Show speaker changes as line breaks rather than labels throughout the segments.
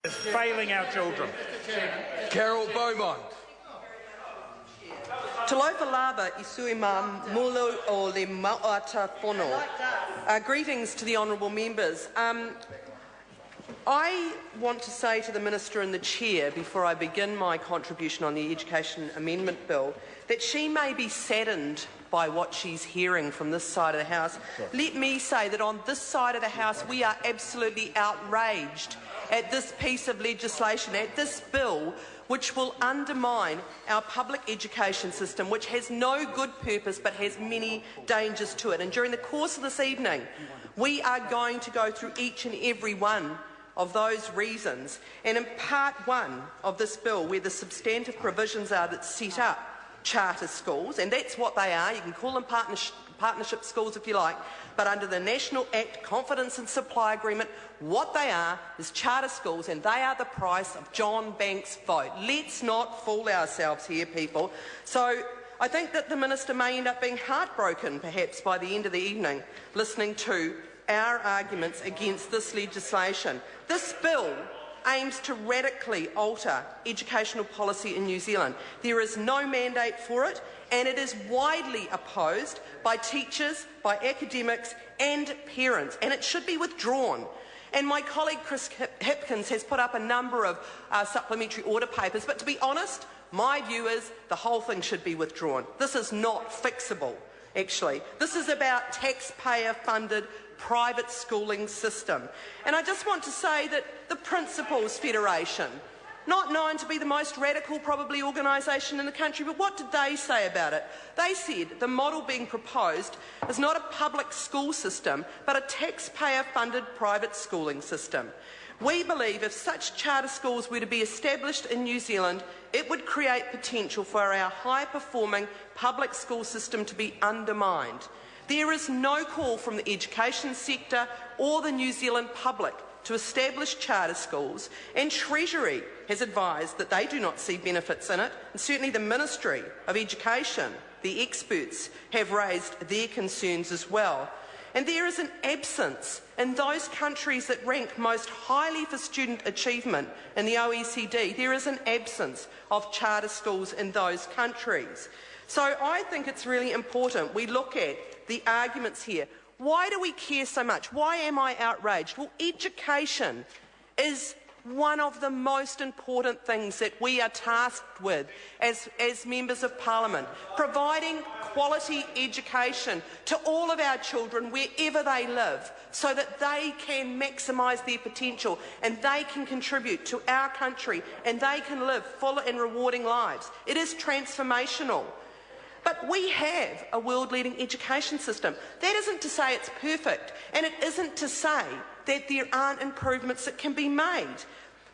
is failing our children.
Carol Beaumont.
Talofa lava I sui mā mulu o le maoata whono. Greetings to the honourable members. I want to say to the Minister and the Chair, before I begin my contribution on the Education Amendment Bill, that she may be saddened by what she's hearing from this side of the House. Let me say that on this side of the House we are absolutely outraged at this piece of legislation, at this bill which will undermine our public education system, which has no good purpose but has many dangers to it. And during the course of this evening, we are going to go through each and every one of those reasons. And in part one of this bill, where the substantive provisions are that set up charter schools, and that's what they are, you can call them partnership schools if you like, but under the National Act Confidence and Supply Agreement, what they are is charter schools, and they are the price of John Banks' vote. Let's not fool ourselves here, people. So I think that the Minister may end up being heartbroken, perhaps, by the end of the evening, listening to our arguments against this legislation. This bill aims to radically alter educational policy in New Zealand. There is no mandate for it, and it is widely opposed by teachers, by academics and parents, and it should be withdrawn. And my colleague Chris Hipkins has put up a number of supplementary order papers, but to be honest, my view is the whole thing should be withdrawn. This is not fixable, actually. This is about taxpayer-funded private schooling system. And I just want to say that the Principals Federation, not known to be the most radical, probably, organisation in the country, but what did they say about it? They said the model being proposed is not a public school system, but a taxpayer-funded private schooling system. We believe if such charter schools were to be established in New Zealand, it would create potential for our high-performing public school system to be undermined. There is no call from the education sector or the New Zealand public to establish charter schools, and Treasury has advised that they do not see benefits in it, and certainly the Ministry of Education, the experts, have raised their concerns as well. And there is an absence in those countries that rank most highly for student achievement in the OECD. There is an absence of charter schools in those countries. So I think it's really important we look at the arguments here. Why do we care so much? Why am I outraged? Well, education is one of the most important things that we are tasked with as members of Parliament, providing quality education to all of our children wherever they live so that they can maximise their potential and they can contribute to our country and they can live full and rewarding lives. It is transformational. But we have a world-leading education system. That isn't to say it's perfect, and it isn't to say that there aren't improvements that can be made.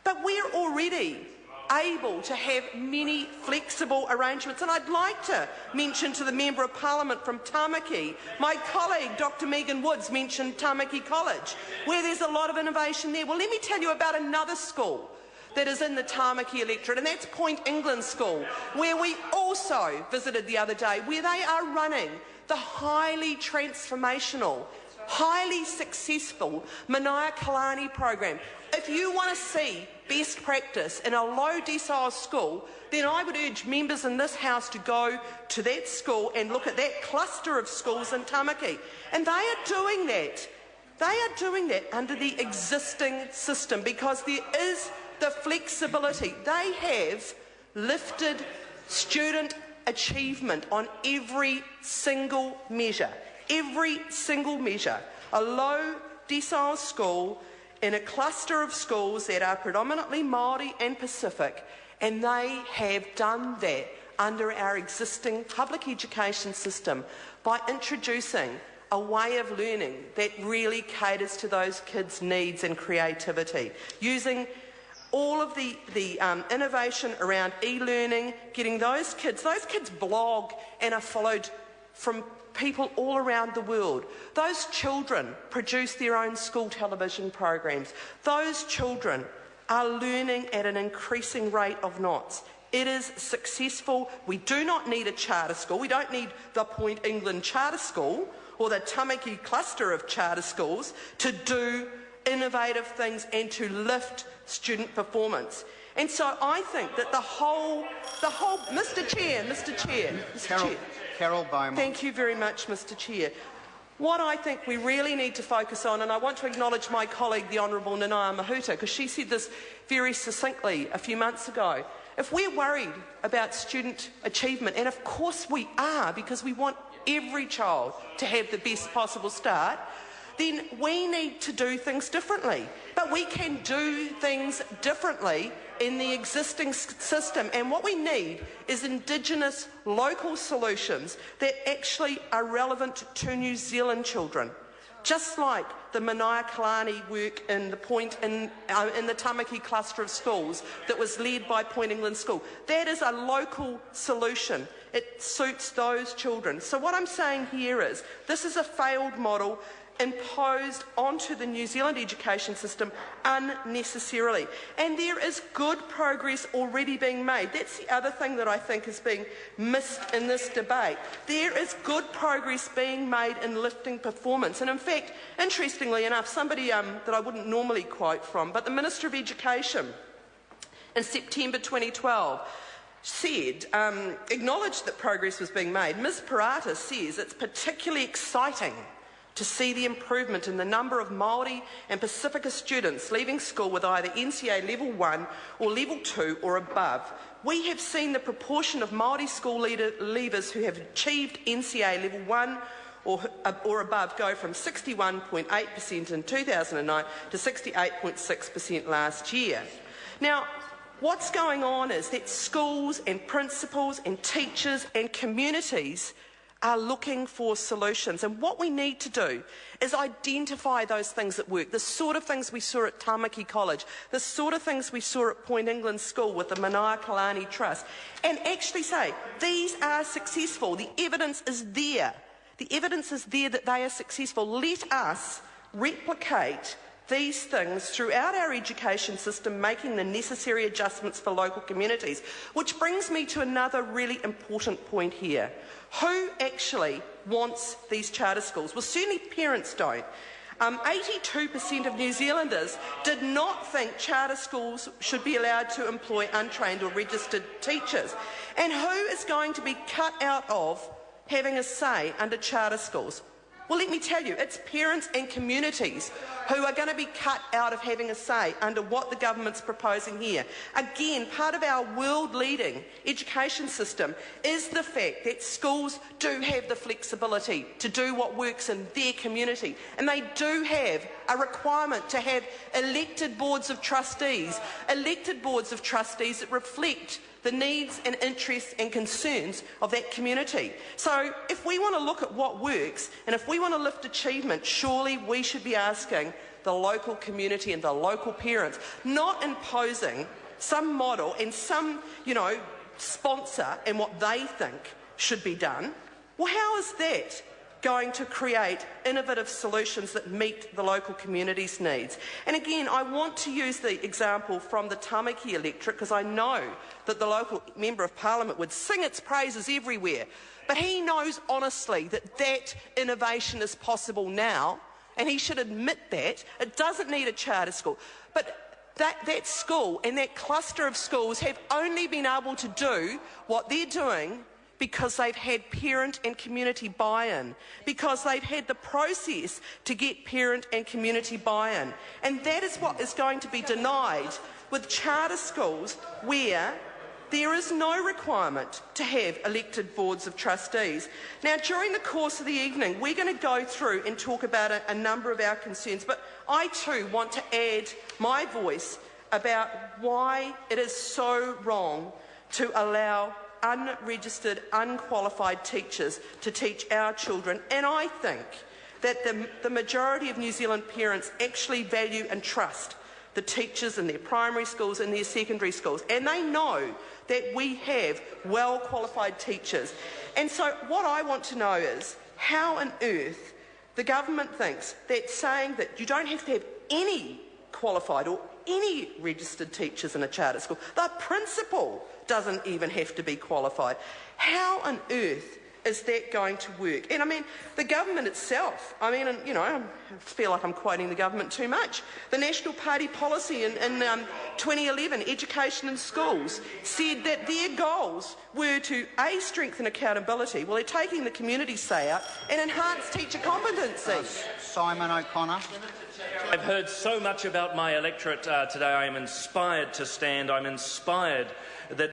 But we're already able to have many flexible arrangements. And I'd like to mention to the Member of Parliament from Tamaki, my colleague Dr Megan Woods mentioned Tamaki College, where there's a lot of innovation there. Well, let me tell you about another school that is in the Tamaki electorate, and that's Point England School, where we also visited the other day, where they are running the highly transformational, highly successful Manaia Kalani program. If you want to see best practice in a low decile school, then I would urge members in this House to go to that school and look at that cluster of schools in Tamaki. And they are doing that. They are doing that under the existing system because there is the flexibility. They have lifted student achievement on every single measure. Every single measure. A low decile school in a cluster of schools that are predominantly Māori and Pacific, and they have done that under our existing public education system by introducing a way of learning that really caters to those kids' needs and creativity, using all of the innovation around e-learning, getting those kids blog and are followed from people all around the world. Those children produce their own school television programs. Those children are learning at an increasing rate of knots. It is successful. We do not need a charter school. We don't need the Point England Charter School or the Tamaki cluster of charter schools to do innovative things and to lift student performance. And so I think that the whole, Mr. Chair,
Carol Bowman.
Thank you very much, Mr. Chair. What I think we really need to focus on, and I want to acknowledge my colleague, the Honourable Nanaia Mahuta, because she said this very succinctly a few months ago. If we're worried about student achievement, and of course we are, because we want every child to have the best possible start, then we need to do things differently. But we can do things differently in the existing system, and what we need is Indigenous local solutions that actually are relevant to New Zealand children. Just like the Manaia-Kalani work in the in the Tamaki cluster of schools that was led by Point England School. That is a local solution. It suits those children. So what I'm saying here is this is a failed model imposed onto the New Zealand education system unnecessarily. And there is good progress already being made. That's the other thing that I think is being missed in this debate. There is good progress being made in lifting performance. And in fact, interestingly enough, somebody that I wouldn't normally quote from, but the Minister of Education in September 2012 said, acknowledged that progress was being made. Ms. Parata says it's particularly exciting to see the improvement in the number of Māori and Pacifica students leaving school with either NCA Level 1 or Level 2 or above. We have seen the proportion of Māori school leavers who have achieved NCA Level 1 or above go from 61.8% in 2009 to 68.6% last year. Now, what's going on is that schools and principals and teachers and communities are looking for solutions, and what we need to do is identify those things that work, the sort of things we saw at Tamaki College, the sort of things we saw at Point England School with the Manaia-Kalani Trust, and actually say these are successful. The evidence is there. The evidence is there that they are successful. Let us replicate these things throughout our education system, making the necessary adjustments for local communities. Which brings me to another really important point here. Who actually wants these charter schools? Well, certainly parents don't. 82% of New Zealanders did not think charter schools should be allowed to employ untrained or registered teachers. And who is going to be cut out of having a say under charter schools? Well, let me tell you, it's parents and communities who are going to be cut out of having a say under what the government's proposing here. Again, part of our world-leading education system is the fact that schools do have the flexibility to do what works in their community, and they do have a requirement to have elected boards of trustees that reflect the needs and interests and concerns of that community. So if we want to look at what works, and if we want to lift achievement, surely we should be asking the local community and the local parents, not imposing some model and some, sponsor and what they think should be done. Well, how is that going to create innovative solutions that meet the local community's needs? And again, I want to use the example from the Tamaki electorate, because I know that the local Member of Parliament would sing its praises everywhere. But he knows honestly that that innovation is possible now, and he should admit that. It doesn't need a charter school. But that school and that cluster of schools have only been able to do what they're doing because they've had parent and community buy-in, because they've had the process to get parent and community buy-in. And that is what is going to be denied with charter schools, where there is no requirement to have elected boards of trustees. Now, during the course of the evening, we're going to go through and talk about a number of our concerns, but I too want to add my voice about why it is so wrong to allow unregistered, unqualified teachers to teach our children. And I think that the majority of New Zealand parents actually value and trust the teachers in their primary schools and their secondary schools, and they know that we have well-qualified teachers. And so what I want to know is how on earth the government thinks that saying that you don't have to have any qualified or any registered teachers in a charter school, the principal doesn't even have to be qualified. How on earth is that going to work? And I mean, the government itself, I mean, and, you know, I feel like I'm quoting the government too much. The National Party policy in 2011, education in schools, said that their goals were to A, strengthen accountability, well, they're taking the community say out, and enhance teacher competency.
Simon O'Connor.
I've heard so much about my electorate today. I am inspired to stand. I'm inspired that